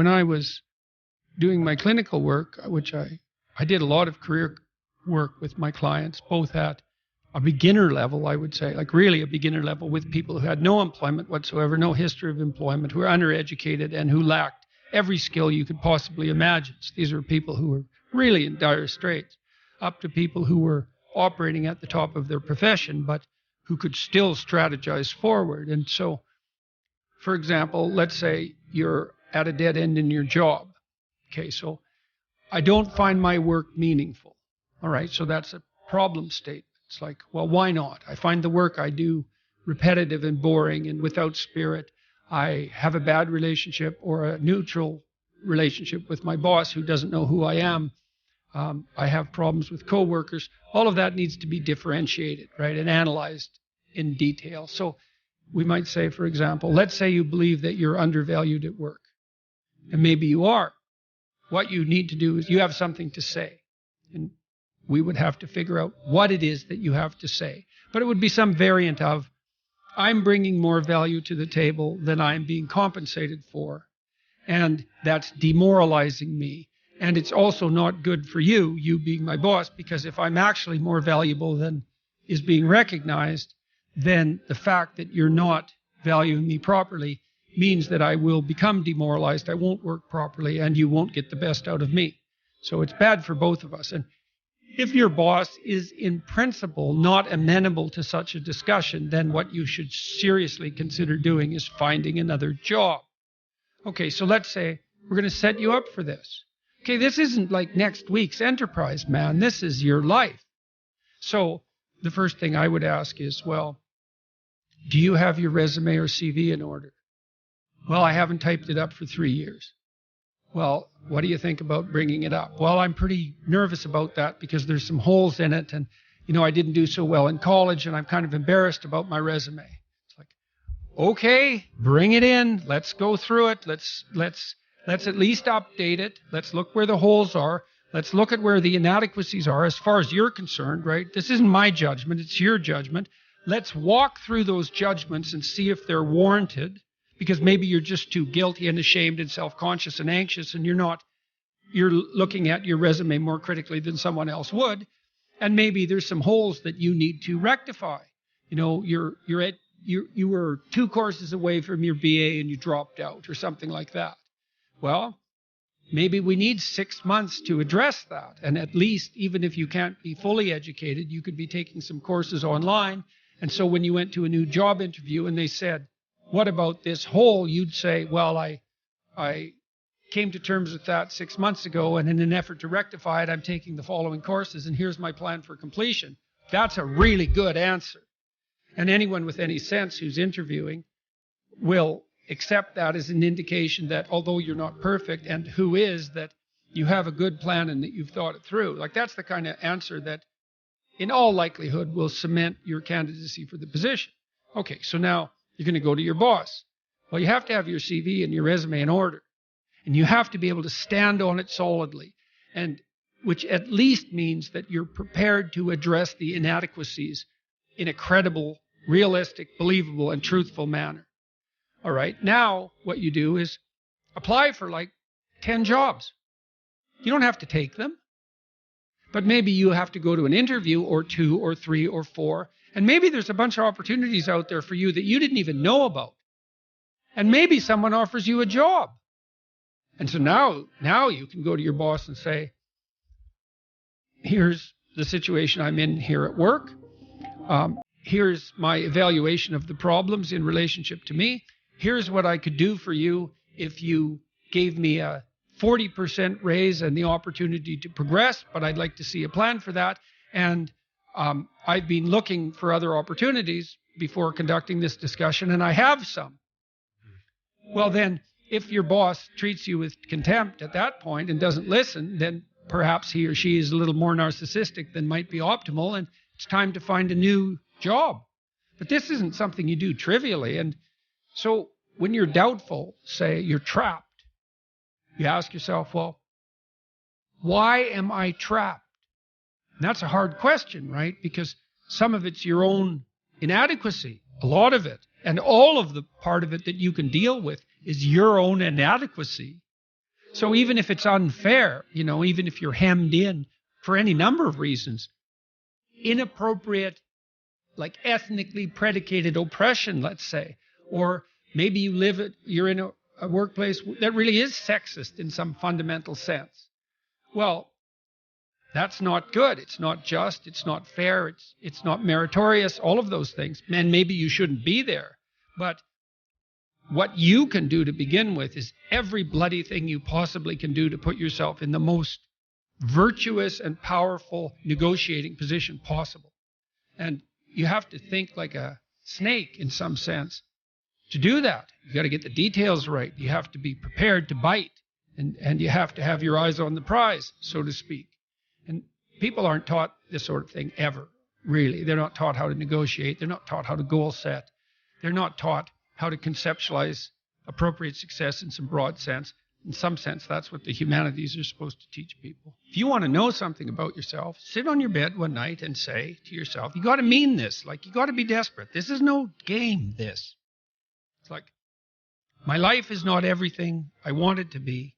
when I was doing my clinical work, which I did a lot of career work with my clients, both at a beginner level, I would say, like really a beginner level, with people who had no employment whatsoever, no history of employment, who were undereducated and who lacked every skill you could possibly imagine. So these were people who were really in dire straits, up to people who were operating at the top of their profession, but who could still strategize forward. And so, for example, let's say you're at a dead end in your job. Okay, so I don't find my work meaningful. All right, so that's a problem statement. It's like, well, why not? I find the work I do repetitive and boring and without spirit. I have a bad relationship or a neutral relationship with my boss who doesn't know who I am. I have problems with coworkers. All of that needs to be differentiated, right, and analyzed in detail. So we might say, for example, let's say you believe that you're undervalued at work, and maybe you are. What you need to do is you have something to say, and we would have to figure out what it is that you have to say. But it would be some variant of, I'm bringing more value to the table than I'm being compensated for, and that's demoralizing me. And it's also not good for you being my boss, because if I'm actually more valuable than is being recognized, then the fact that you're not valuing me properly means that I will become demoralized, I won't work properly, and you won't get the best out of me. So it's bad for both of us. And if your boss is in principle not amenable to such a discussion, then what you should seriously consider doing is finding another job. Okay, so let's say we're going to set you up for this. Okay, this isn't like next week's enterprise, man. This is your life. So the first thing I would ask is, well, do you have your resume or CV in order? Well, I haven't typed it up for 3 years. Well, what do you think about bringing it up? Well, I'm pretty nervous about that because there's some holes in it, and I didn't do so well in college, and I'm kind of embarrassed about my resume. It's like, okay, bring it in. Let's go through it. Let's at least update it. Let's look where the holes are. Let's look at where the inadequacies are as far as you're concerned, right? This isn't my judgment, it's your judgment. Let's walk through those judgments and see if they're warranted, because maybe you're just too guilty and ashamed and self-conscious and anxious, and you're looking at your resume more critically than someone else would, and maybe there's some holes that you need to rectify. You were 2 courses away from your BA and you dropped out or something like that. Well, maybe we need 6 months to address that. And at least, even if you can't be fully educated, you could be taking some courses online. And so when you went to a new job interview and they said, what about this hole? You'd say, well, I came to terms with that 6 months ago, and in an effort to rectify it, I'm taking the following courses, and here's my plan for completion. That's a really good answer. And anyone with any sense who's interviewing will accept that as an indication that although you're not perfect, and who is, that you have a good plan and that you've thought it through. Like, that's the kind of answer that in all likelihood will cement your candidacy for the position. Okay, so now you're going to go to your boss. Well, you have to have your CV and your resume in order, and you have to be able to stand on it solidly, and which at least means that you're prepared to address the inadequacies in a credible, realistic, believable, and truthful manner. All right, now what you do is apply for like 10 jobs. You don't have to take them, but maybe you have to go to an interview or 2 or 3 or 4, and maybe there's a bunch of opportunities out there for you that you didn't even know about. And maybe someone offers you a job. And so now you can go to your boss and say, here's the situation I'm in here at work. Here's my evaluation of the problems in relationship to me. Here's what I could do for you if you gave me a 40% raise and the opportunity to progress, but I'd like to see a plan for that. And I've been looking for other opportunities before conducting this discussion, and I have some. Well, then, if your boss treats you with contempt at that point and doesn't listen, then perhaps he or she is a little more narcissistic than might be optimal, and it's time to find a new job. But this isn't something you do trivially. And so when you're doubtful, say you're trapped, you ask yourself, well, why am I trapped? And that's a hard question, right? Because some of it's your own inadequacy, a lot of it. And all of the part of it that you can deal with is your own inadequacy. So even if it's unfair, even if you're hemmed in for any number of reasons, inappropriate, like ethnically predicated oppression, let's say, or maybe you're in a workplace that really is sexist in some fundamental sense. Well, that's not good. It's not just. It's not fair. It's not meritorious. All of those things. And maybe you shouldn't be there. But what you can do to begin with is every bloody thing you possibly can do to put yourself in the most virtuous and powerful negotiating position possible. And you have to think like a snake in some sense to do that. You got to get the details right. You have to be prepared to bite. And you have to have your eyes on the prize, so to speak. And people aren't taught this sort of thing ever, really. They're not taught how to negotiate. They're not taught how to goal set. They're not taught how to conceptualize appropriate success in some broad sense. In some sense, that's what the humanities are supposed to teach people. If you want to know something about yourself, sit on your bed one night and say to yourself, you got to mean this. Like, you got to be desperate. This is no game, this. It's like, my life is not everything I want it to be.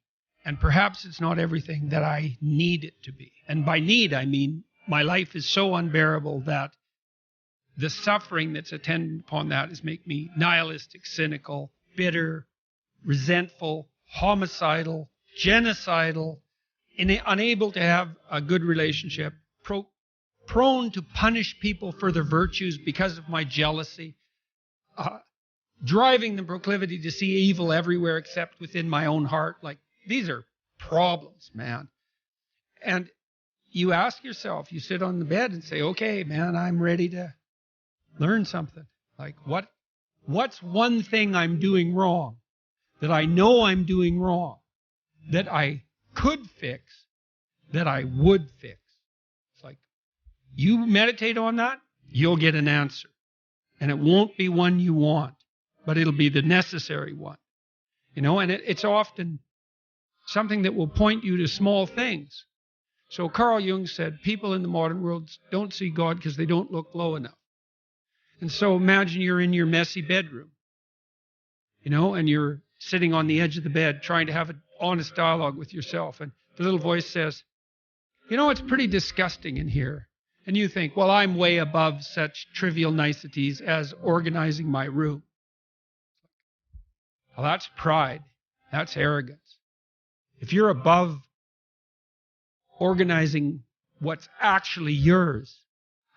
And perhaps it's not everything that I need it to be. And by need, I mean my life is so unbearable that the suffering that's attendant upon that is make me nihilistic, cynical, bitter, resentful, homicidal, genocidal, unable to have a good relationship, prone to punish people for their virtues because of my jealousy, driving the proclivity to see evil everywhere except within my own heart. Like, these are problems, man. And you ask yourself, you sit on the bed and say, okay, man, I'm ready to learn something. Like, what's one thing I'm doing wrong that I know I'm doing wrong, that I could fix, that I would fix? It's like, you meditate on that, you'll get an answer. And it won't be one you want, but it'll be the necessary one. And it's often something that will point you to small things. So Carl Jung said, people in the modern world don't see God because they don't look low enough. And so imagine you're in your messy bedroom, and you're sitting on the edge of the bed trying to have an honest dialogue with yourself. And the little voice says, it's pretty disgusting in here. And you think, well, I'm way above such trivial niceties as organizing my room. Well, that's pride. That's arrogance. If you're above organizing what's actually yours,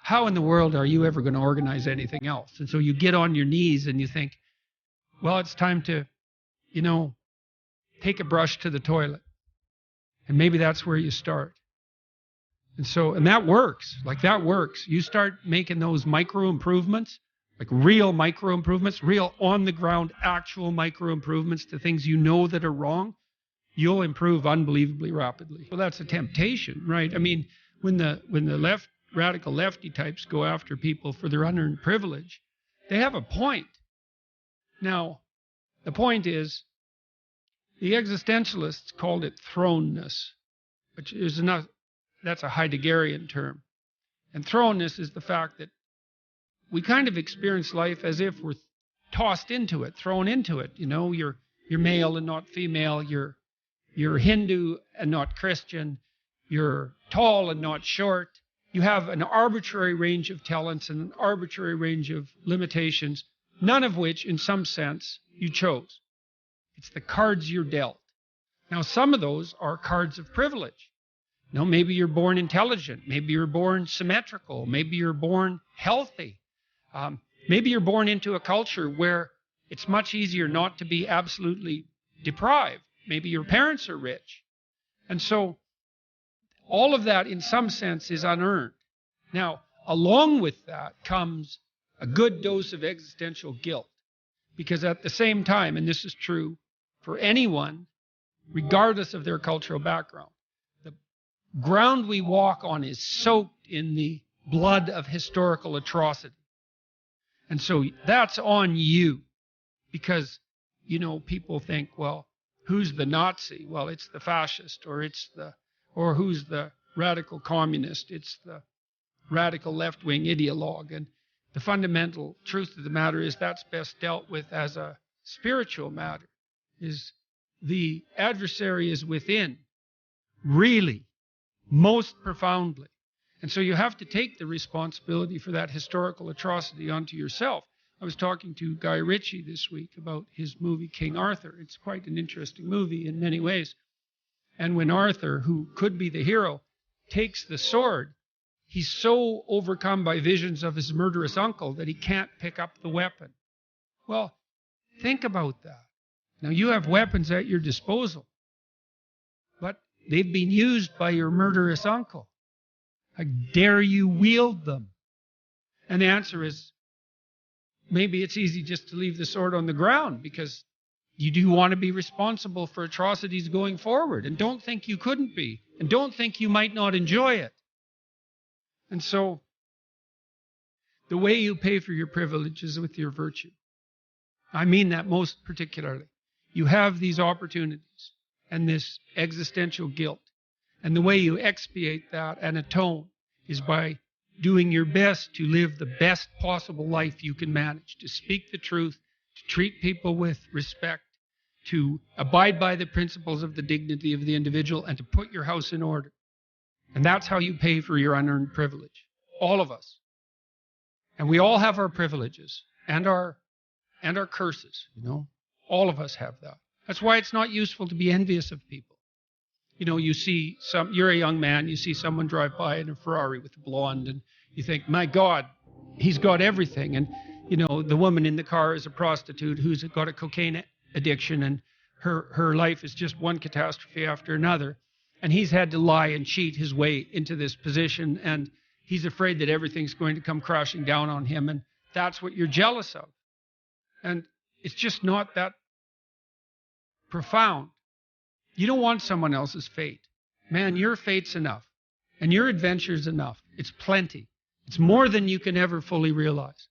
how in the world are you ever going to organize anything else? And so you get on your knees and you think, well, it's time to, take a brush to the toilet. And maybe that's where you start. And that works. Like, that works. You start making those micro improvements, like real micro improvements, real on the ground, actual micro improvements to things that are wrong. You'll improve unbelievably rapidly. Well, that's a temptation, right? I mean, when the radical lefty types go after people for their unearned privilege, they have a point. Now, the point is, the existentialists called it thrownness, which is that's a Heideggerian term. And thrownness is the fact that we kind of experience life as if we're tossed into it, thrown into it. You're male and not female. You're Hindu and not Christian. You're tall and not short. You have an arbitrary range of talents and an arbitrary range of limitations, none of which, in some sense, you chose. It's the cards you're dealt. Now, some of those are cards of privilege. Maybe you're born intelligent. Maybe you're born symmetrical. Maybe you're born healthy. Maybe you're born into a culture where it's much easier not to be absolutely deprived. Maybe your parents are rich. And so all of that, in some sense, is unearned. Now, along with that comes a good dose of existential guilt. Because at the same time, and this is true for anyone, regardless of their cultural background, the ground we walk on is soaked in the blood of historical atrocity. And so that's on you. Because, people think, well, who's the Nazi? Well, it's the fascist, or who's the radical communist? It's the radical left-wing ideologue. And the fundamental truth of the matter is that's best dealt with as a spiritual matter. Is the adversary is within, really, most profoundly. And so you have to take the responsibility for that historical atrocity onto yourself. I was talking to Guy Ritchie this week about his movie King Arthur. It's quite an interesting movie in many ways. And when Arthur, who could be the hero, takes the sword, he's so overcome by visions of his murderous uncle that he can't pick up the weapon. Well, think about that. Now, you have weapons at your disposal, but they've been used by your murderous uncle. How dare you wield them? And the answer is, maybe it's easy just to leave the sword on the ground because you do want to be responsible for atrocities going forward. And don't think you couldn't be. And don't think you might not enjoy it. And so, the way you pay for your privilege is with your virtue. I mean that most particularly. You have these opportunities and this existential guilt. And the way you expiate that and atone is by doing your best to live the best possible life you can manage, to speak the truth, to treat people with respect, to abide by the principles of the dignity of the individual, and to put your house in order. And that's how you pay for your unearned privilege. All of us. And we all have our privileges and our curses, All of us have that. That's why it's not useful to be envious of people. You see you're a young man, you see someone drive by in a Ferrari with a blonde, and you think, my God, he's got everything. And, the woman in the car is a prostitute who's got a cocaine addiction, and her life is just one catastrophe after another. And he's had to lie and cheat his way into this position, and he's afraid that everything's going to come crashing down on him, and that's what you're jealous of. And it's just not that profound. You don't want someone else's fate. Man, your fate's enough. And your adventure's enough. It's plenty. It's more than you can ever fully realize.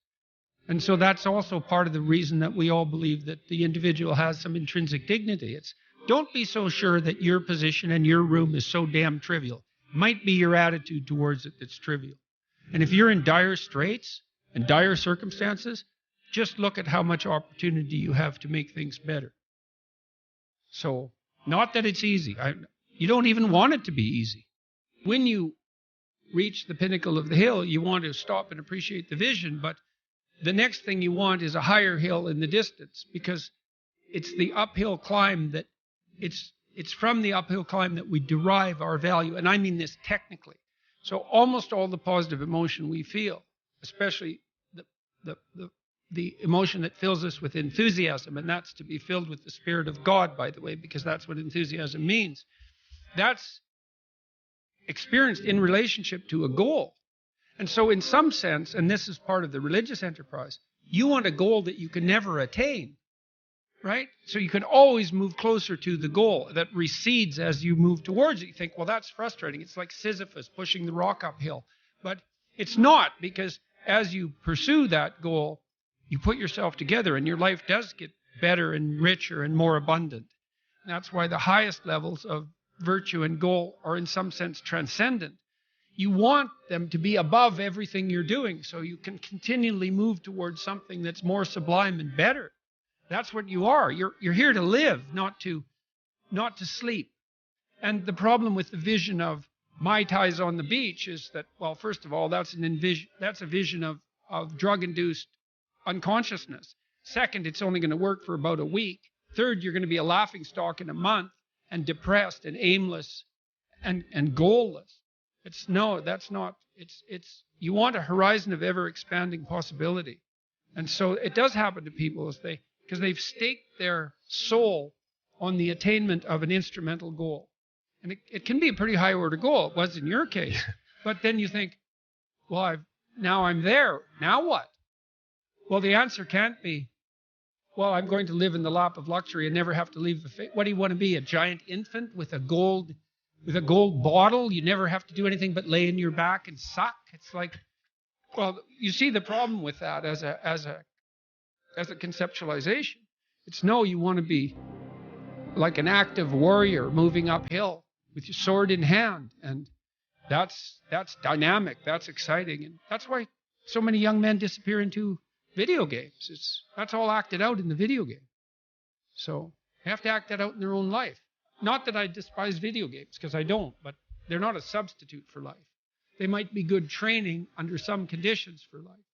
And so that's also part of the reason that we all believe that the individual has some intrinsic dignity. Don't be so sure that your position and your room is so damn trivial. It might be your attitude towards it that's trivial. And if you're in dire straits and dire circumstances, just look at how much opportunity you have to make things better. So, not that it's easy. You don't even want it to be easy. When you reach the pinnacle of the hill, you want to stop and appreciate the vision, but the next thing you want is a higher hill in the distance, because it's the uphill climb that it's from the uphill climb that we derive our value, and I mean this technically. So almost all the positive emotion we feel, especially the emotion that fills us with enthusiasm, and that's to be filled with the Spirit of God, by the way, because that's what enthusiasm means. That's experienced in relationship to a goal. And so in some sense, and this is part of the religious enterprise, you want a goal that you can never attain, right? So you can always move closer to the goal that recedes as you move towards it. You think, well, that's frustrating. It's like Sisyphus pushing the rock uphill. But it's not, because as you pursue that goal, you put yourself together and your life does get better and richer and more abundant. And that's why the highest levels of virtue and goal are in some sense transcendent. You want them to be above everything you're doing so you can continually move towards something that's more sublime and better. That's what you are. You're here to live, not to sleep. And the problem with the vision of Mai Tais on the beach is that, well, first of all, that's a vision of drug-induced unconsciousness. Second, it's only going to work for about a week. Third, you're going to be a laughingstock in a month and depressed and aimless and goalless. That's not. It's you want a horizon of ever expanding possibility. And so it does happen to people because they've staked their soul on the attainment of an instrumental goal. And it can be a pretty high order goal. It was in your case. But then you think, well, now I'm there. Now what? Well, the answer can't be, well, I'm going to live in the lap of luxury and never have to leave the face. What do you want to be, a giant infant with a gold bottle? You never have to do anything but lay in your back and suck. It's like, well, you see the problem with that as a conceptualization. It's no, you want to be like an active warrior moving uphill with your sword in hand, and that's dynamic, that's exciting, and that's why so many young men disappear into video games. That's all acted out in the video game. So They have to act that out in their own life. Not that I despise video games, because I don't, but they're not a substitute for life. They might be good training under some conditions for life.